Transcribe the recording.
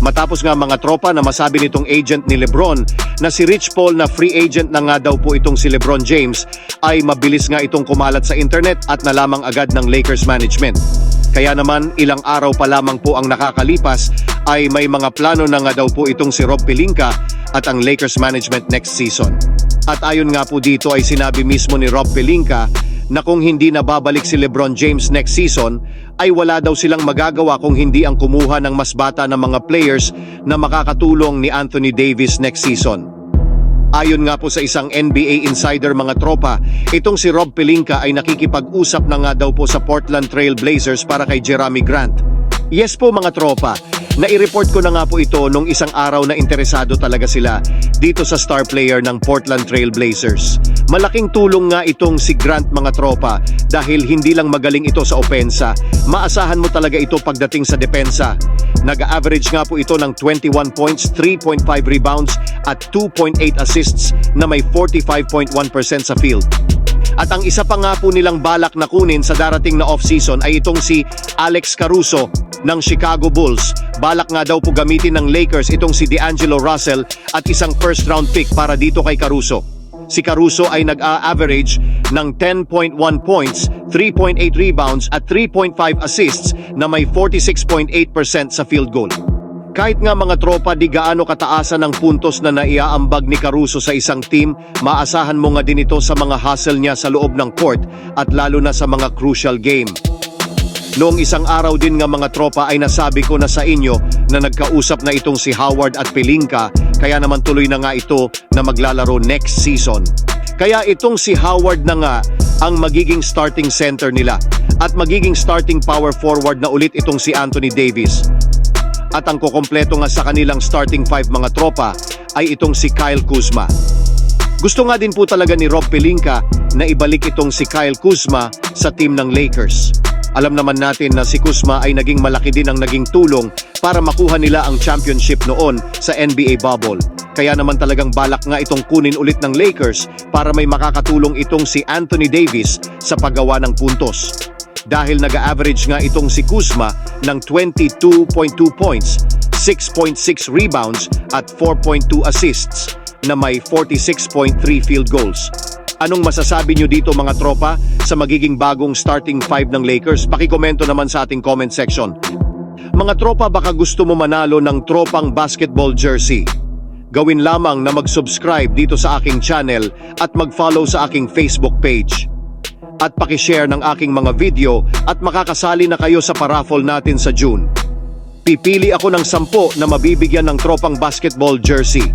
Matapos nga mga tropa na masabi nitong agent ni Lebron na si Rich Paul na free agent na nga daw po itong si Lebron James, ay mabilis nga itong kumalat sa internet at nalamang agad ng Lakers management. Kaya naman ilang araw pa lamang po ang nakakalipas ay may mga plano na nga daw po itong si Rob Pelinka at ang Lakers management next season. At ayon nga po dito ay sinabi mismo ni Rob Pelinka na kung hindi na babalik si Lebron James next season, ay wala daw silang magagawa kung hindi ang kumuha ng mas bata na mga players na makakatulong ni Anthony Davis next season. Ayon nga po sa isang NBA insider mga tropa, itong si Rob Pelinka ay nakikipag-usap na nga daw po sa Portland Trail Blazers para kay Jerami Grant. Yes po mga tropa, nai-report ko na nga po ito nung isang araw na interesado talaga sila dito sa star player ng Portland Trail Blazers. Malaking tulong nga itong si Grant mga tropa dahil hindi lang magaling ito sa opensa, maasahan mo talaga ito pagdating sa depensa. Nag-average nga po ito ng 21 points, 3.5 rebounds at 2.8 assists na may 45.1% sa field. At ang isa pa nga po nilang balak na kunin sa darating na off-season ay itong si Alex Caruso ng Chicago Bulls. Balak nga daw po gamitin ng Lakers itong si D'Angelo Russell at isang first-round pick para dito kay Caruso. Si Caruso ay nag-a-average ng 10.1 points, 3.8 rebounds at 3.5 assists na may 46.8% sa field goal. Kahit nga mga tropa di gaano kataasan ang puntos na naiaambag ni Caruso sa isang team, maasahan mo nga din ito sa mga hustle niya sa loob ng court at lalo na sa mga crucial game. Noong isang araw din nga mga tropa ay nasabi ko na sa inyo na nagkausap na itong si Howard at Pelinka, kaya naman tuloy na nga ito na maglalaro next season. Kaya itong si Howard na nga ang magiging starting center nila at magiging starting power forward na ulit itong si Anthony Davis. At ang kukompleto nga sa kanilang starting five mga tropa ay itong si Kyle Kuzma. Gusto nga din po talaga ni Rob Pelinka na ibalik itong si Kyle Kuzma sa team ng Lakers. Alam naman natin na si Kuzma ay naging malaki din ang naging tulong para makuha nila ang championship noon sa NBA bubble. Kaya naman talagang balak nga itong kunin ulit ng Lakers para may makakatulong itong si Anthony Davis sa paggawa ng puntos. Dahil nag-average nga itong si Kuzma ng 22.2 points, 6.6 rebounds at 4.2 assists na may 46.3 field goals. Anong masasabi nyo dito mga tropa sa magiging bagong starting five ng Lakers? Pakikomento naman sa ating comment section. Mga tropa, baka gusto mo manalo ng tropang basketball jersey? Gawin lamang na mag-subscribe dito sa aking channel at mag-follow sa aking Facebook page. At pakishare ng aking mga video at makakasali na kayo sa paraffle natin sa June. Pipili ako ng 10 na mabibigyan ng tropang basketball jersey.